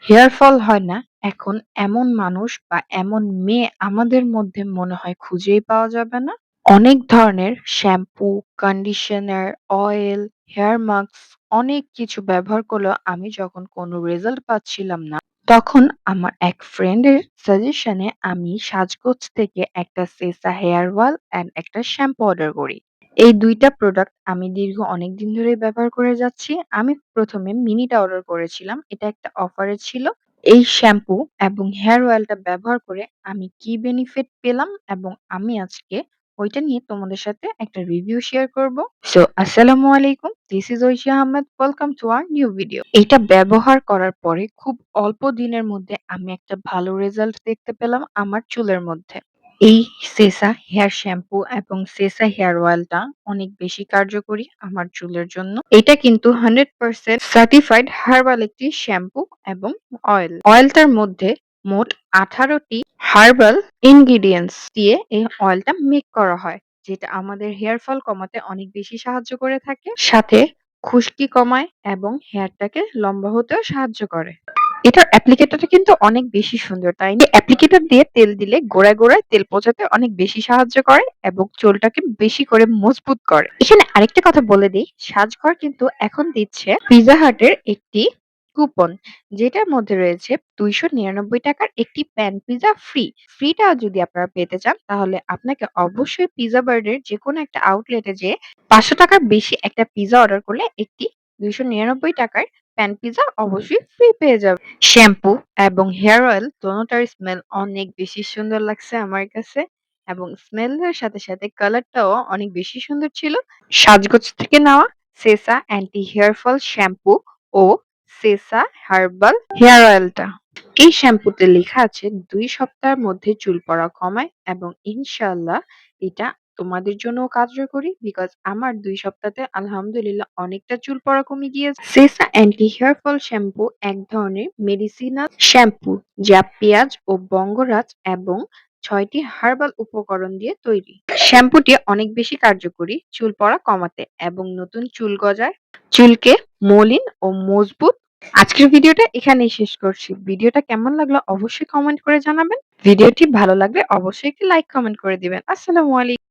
Hair fall হয় না, এখন এমন মানুষ বা এমন মেয়ে আমাদের মধ্যে মনে হয় খুঁজেই পাওয়া যাবে না। অনেক ধরনের shampoo, conditioner, oil, hair mask অনেক কিছু ব্যবহার করলেও আমি যখন কোনো রেজাল্ট পাচ্ছিলাম না, তখন আমার এক ফ্রেন্ডের সাজেশনে আমি সাজগোজ থেকে একটা সেসা হেয়ার অয়েল অ্যান্ড একটা শ্যাম্পু অর্ডার করি। এই ২ টা প্রোডাক্ট আমি দীর্ঘ অনেকদিন ধরেই ব্যবহার করে যাচ্ছি। আমি ১ম এ মিনিটা অর্ডার করেছিলাম। এটা একটা অফারে ছিল। এই শ্যাম্পু এবং হেয়ার অয়েলটা ব্যবহার করে আমি কি বেনিফিট পেলাম এবং আমি আজকে ওইটা নিয়ে তোমাদের সাথে একটা রিভিউ শেয়ার করব। সো আসসালামু আলাইকুম। This is Oishi Ahmed. Welcome to our new video. এটা ব্যবহার করার পরে খুব অল্প দিনের মধ্যে আমি একটা ভালো রেজাল্ট দেখতে পেলাম আমার চুলের মধ্যে। এই সেসা হেয়ার শ্যাম্পু এবং সেসা হেয়ার অয়েলটা অনেক বেশি কার্যকরী আমার চুলের জন্য। এটা কিন্তু 100% সার্টিফাইড হার্বাল একটি শ্যাম্পু এবং অয়েল। অয়েলটার মধ্যে মোট 18টি হার্বাল ইনগ্রিডিয়েন্টস দিয়ে এই অয়েলটা মেক করা হয়, যেটা আমাদের হেয়ার ফল কমাতে অনেক বেশি সাহায্য করে থাকে। সাথে খুশকি কমায় এবং হেয়ারটাকে লম্বা হতেও সাহায্য করে। এটার অ্যাপ্লিকেটরটা কিন্তু অনেক বেশি সুন্দর, তাই না? অ্যাপ্লিকেটর দিয়ে তেল দিলে গোড়ায়, গোড়ায় তেল পৌঁছাতে অনেক বেশি সাহায্য করে এবং চুলটাকে বেশি করে মজবুত করে। এখানে আরেকটা কথা বলে দেই, সাজঘর কিন্তু এখন দিচ্ছে পিজ্জা হাটের একটি কুপন, যেটার মধ্যে রয়েছে ৳২৯৯ একটি প্যান পিজ্জা ফ্রি। ফ্রিটা যদি আপনারা পেতে চান তাহলে আপনাকে অবশ্যই পিজ্জা বার্ডের যেকোনো একটা আউটলেটে যেয়ে ৳৫০০ বেশি একটা পিজ্জা অর্ডার করলে একটি ৳২৯৯ প্যান পিজ্জা অবশ্যই ফ্রি পেয়ে যাবেন। শ্যাম্পু এবং হেয়ার অয়েল দোনোটার স্মেল অনেক বেশি সুন্দর লাগছে আমার কাছে এবং স্মেলের সাথে, সাথে কালারটাও অনেক বেশি সুন্দর ছিল। সাজগোজ থেকে নেওয়া Sesa anti hair fall shampoo ও সেসা হার্বাল হেয়ার অয়েলটা। এই শ্যাম্পুতে লেখা আছে ২ সপ্তাহের মধ্যে চুল পড়া কমায় এবং ইনশাআল্লাহ এটা তোমাদের জন্যও কার্যকরী, বিকজ আমার ২ সপ্তাহতে আলহামদুলিল্লাহ অনেকটা চুল পড়া কমে গিয়েছে। Sesa anti hair fall shampoo এক ধরনের মেডিসিনাল শ্যাম্পু যা পেঁয়াজ ও বঙ্গরাজ এবং ৬টি হার্বাল উপকরণ দিয়ে তৈরি। শ্যাম্পুটি অনেক বেশি কার্যকরী চুল পড়া কমাতে এবং নতুন চুল গজায়, চুলকে মলিন ও মজবুত। আজকের ভিডিওটা এখানেই শেষ করছি। ভিডিওটা কেমন লাগলো অবশ্যই কমেন্ট করে জানাবেন। ভিডিওটি ভালো লাগলে অবশ্যই একটি লাইক কমেন্ট করে দিবেন। আসসালামু আলাইকুম।